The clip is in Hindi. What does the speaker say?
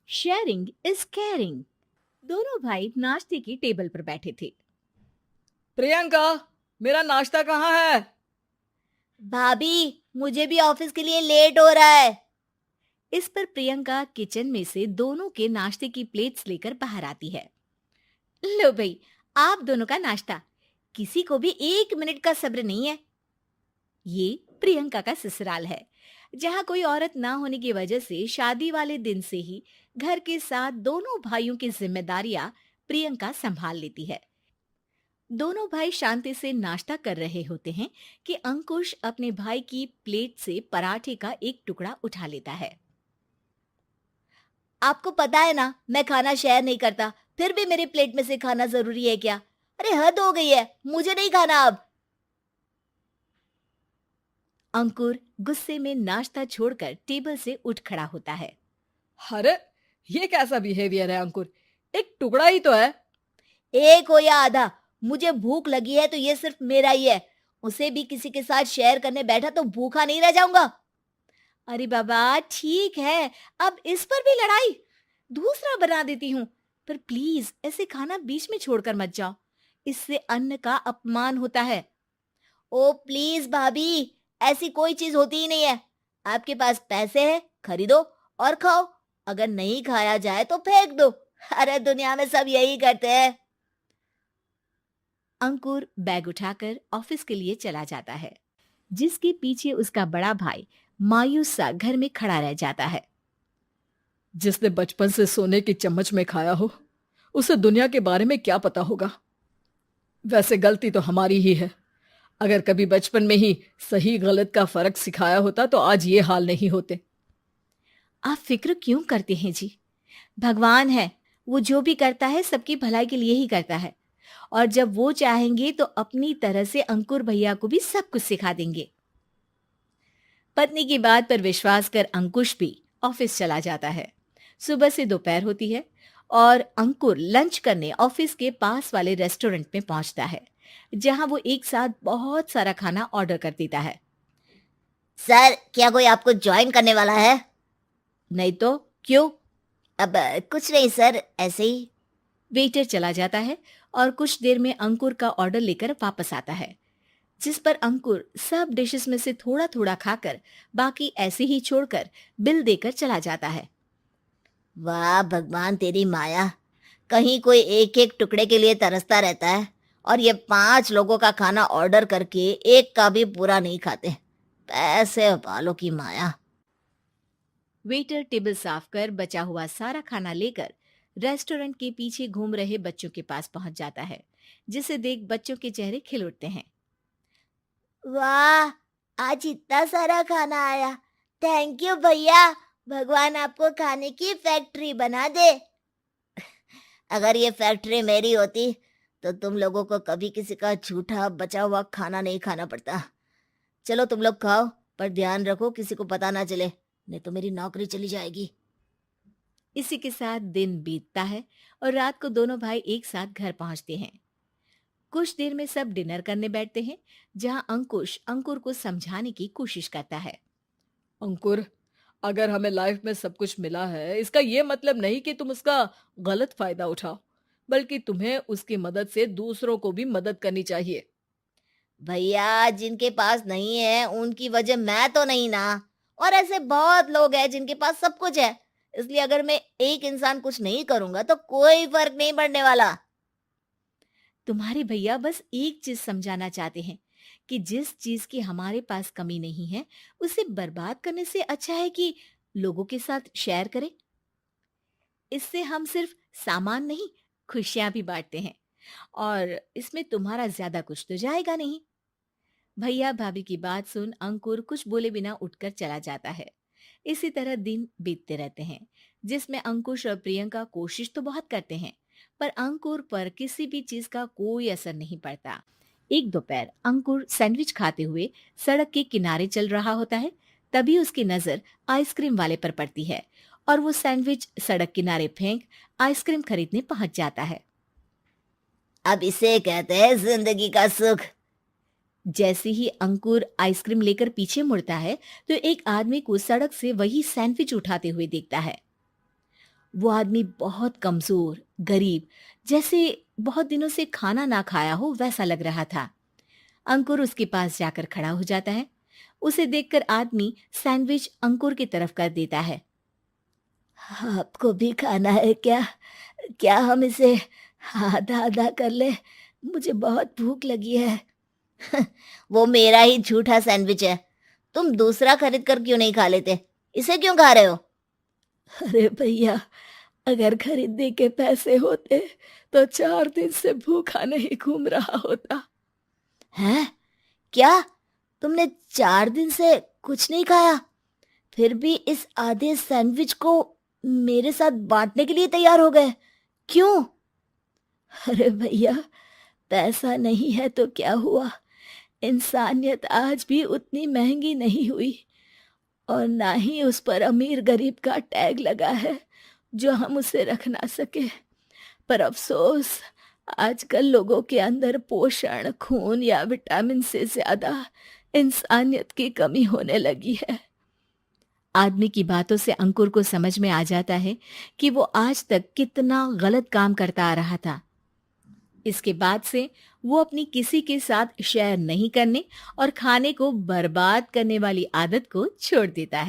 Sharing is caring. दोनों भाई नाश्ते की टेबल पर बैठे थे। प्रियंका, मेरा नाश्ता कहाँ है? भाभी, मुझे भी ऑफिस के लिए लेट हो रहा है। इस पर प्रियंका किचन में से दोनों के नाश्ते की प्लेट्स लेकर बाहर आती है। लो भाई, आप दोनों का नाश्ता। किसी को भी 1 मिनट का सब्र नहीं है। ये प्रियंका का ससुराल है, जहाँ कोई औरत ना होने की वजह से शादी वाले दिन से ही घर के साथ दोनों भाइयों की जिम्मेदारियां प्रियंका संभाल लेती है। दोनों भाई शांति से नाश्ता कर रहे होते हैं कि अंकुश अपने भाई की प्लेट से पराठे का एक टुकड़ा उठा लेता है। आपको पता है ना, मैं खाना शेयर नहीं करता, फिर भी मेरी प्लेट में से खाना जरूरी है क्या? अरे हद हो गई है, मुझे नहीं खाना अब। अंकुर गुस्से में नाश्ता छोड़कर टेबल से उठ खड़ा होता है। अरे, ये कैसा बिहेवियर है अंकुर? एक टुकड़ा ही तो है। एक हो या आधा, मुझे भूख लगी है तो ये सिर्फ मेरा ही है। उसे भी किसी के साथ शेयर करने बैठा तो भूखा नहीं रह जाऊंगा। अरे बाबा ठीक है, अब इस पर भी लड़ाई। दूसरा बना देती हूँ, पर प्लीज ऐसे खाना बीच में छोड़कर मत जाओ। इससे अन्न का अपमान होता है। ओ प्लीज भाभी, ऐसी कोई चीज होती ही नहीं है। आपके पास पैसे हैं, खरीदो और खाओ। अगर नहीं खाया जाए तो फेंक दो। अरे दुनिया में सब यही करते हैं। अंकुर बैग उठाकर ऑफिस के लिए चला जाता है, जिसके पीछे उसका बड़ा भाई मायूस सा घर में खड़ा रह जाता है। जिसने बचपन से सोने की चम्मच में खाया हो, उसे दुनिया के बारे में क्या पता होगा। वैसे गलती तो हमारी ही है। अगर कभी बचपन में ही सही गलत का फर्क सिखाया होता तो आज ये हाल नहीं होते। आप फिक्र क्यों करते हैं जी? भगवान है, वो जो भी करता है सबकी भलाई के लिए ही करता है। और जब वो चाहेंगे तो अपनी तरह से अंकुर भैया को भी सब कुछ सिखा देंगे। पत्नी की बात पर विश्वास कर अंकुश भी ऑफिस चला जाता है। सुबह से दोपहर होती है और अंकुर लंच करने ऑफिस के पास वाले रेस्टोरेंट में पहुंचता है, जहां वो एक साथ बहुत सारा खाना ऑर्डर कर देता है। सर, क्या कोई आपको ज्वाइन करने वाला है? नहीं तो क्यों? अब कुछ नहीं सर, ऐसे ही। वेटर चला जाता है और कुछ देर में अंकुर का ऑर्डर लेकर वापस आता है, जिस पर अंकुर सब डिशेस में से थोड़ा थोड़ा खाकर बाकी ऐसे ही छोड़कर बिल देकर चला जाता है। वाह भगवान, तेरी माया। कहीं कोई एक एक टुकड़े के लिए तरसता रहता है और ये 5 लोगों का खाना ऑर्डर करके एक का भी पूरा नहीं खाते। पैसे वालों की माया। वेटर टेबल साफ कर बचा हुआ सारा खाना लेकर रेस्टोरेंट के पीछे घूम रहे बच्चों के पास पहुंच जाता है, जिसे देख बच्चों के चेहरे खिल उठते हैं। वाह, आज इतना सारा खाना आया। थैंक यू भैया। भगवान आपको खाने की फैक्ट्री बना दे। अगर ये फैक्ट्री मेरी होती तो तुम लोगों को कभी किसी का झूठा बचा हुआ खाना नहीं खाना पड़ता। चलो तुम लोग खाओ, पर ध्यान रखो किसी को पता ना चले, नहीं तो मेरी नौकरी चली जाएगी। इसी के साथ दिन बीतता है और रात को दोनों भाई एक साथ घर पहुंचते हैं। कुछ देर में सब डिनर करने बैठते हैं, जहां अंकुश अंकुर को समझाने की कोशिश करता है। अंकुर, अगर हमें लाइफ में सब कुछ मिला है, इसका ये मतलब नहीं कि तुम उसका गलत फायदा उठाओ, बल्कि तुम्हें उसकी मदद से दूसरों को भी मदद करनी चाहिए। भैया, जिनके पास नहीं है उनकी वजह मैं तो नहीं ना। और ऐसे बहुत लोग हैं जिनके पास सब कुछ है। इसलिए अगर मैं एक इंसान कुछ नहीं करूंगा तो कोई फर्क नहीं पड़ने वाला। तुम्हारे भैया बस एक चीज समझाना चाहते हैं कि जिस चीज की हमारे पास कमी नहीं है, उसे बर्बाद करने से अच्छा है कि लोगों के साथ शेयर करें। इससे हम सिर्फ सामान नहीं, खुशियां भी बांटते हैं, और इसमें तुम्हारा ज्यादा कुछ तो जाएगा नहीं। भैया भाभी की बात सुन अंकुर कुछ बोले बिना उठकर चला जाता है। इसी तरह दिन बीतते रहते हैं, जिसमें अंकुश और प्रियंका कोशिश तो बहुत करते हैं, पर अंकुर पर किसी भी चीज का कोई असर नहीं पड़ता। एक दोपहर अंकुर सैंडविच खाते हुए सड़क के किनारे चल रहा होता है। तभी उसकी नजर आइसक्रीम वाले पर पड़ती है और वो सैंडविच सड़क किनारे फेंक आइसक्रीम खरीदने पहुंच जाता है। अब इसे कहते हैं जिंदगी का सुख। जैसे ही अंकुर आइसक्रीम लेकर पीछे मुड़ता है तो एक आदमी को सड़क से वही सैंडविच उठाते हुए देखता है। वो आदमी बहुत कमजोर, गरीब, जैसे बहुत दिनों से खाना ना खाया हो वैसा लग रहा था। अंकुर उसके पास जाकर खड़ा हो जाता है। उसे देखकर आदमी सैंडविच अंकुर की तरफ कर देता है। आपको भी खाना है क्या? क्या हम इसे आधा आधा कर ले? मुझे बहुत भूख लगी है। वो मेरा ही झूठा सैंडविच है। तुम दूसरा खरीद कर क्यों नहीं खा लेते? इसे क्यों खा रहे हो? अरे भैया, अगर खरीदने के पैसे होते तो 4 दिन से भूखा नहीं घूम रहा होता। हैं? क्या? तुमने 4 दिन से कुछ नहीं खाया, फिर भी इस आधे सैंडविच को मेरे साथ बांटने के लिए तैयार हो गए? क्यों? अरे भैया, पैसा नहीं है तो क्या हुआ, इंसानियत आज भी उतनी महंगी नहीं हुई, और ना ही उस पर अमीर गरीब का टैग लगा है जो हम उसे रख ना सके। पर अफसोस, आजकल लोगों के अंदर पोषण, खून या विटामिन से ज्यादा इंसानियत की कमी होने लगी है। आदमी की बातों से अंकुर को समझ में आ जाता है कि वो आज तक कितना गलत काम करता आ रहा था। इसके बाद से वो अपनी किसी के साथ शेयर नहीं करने और खाने को बर्बाद करने वाली आदत को छोड़ देता है।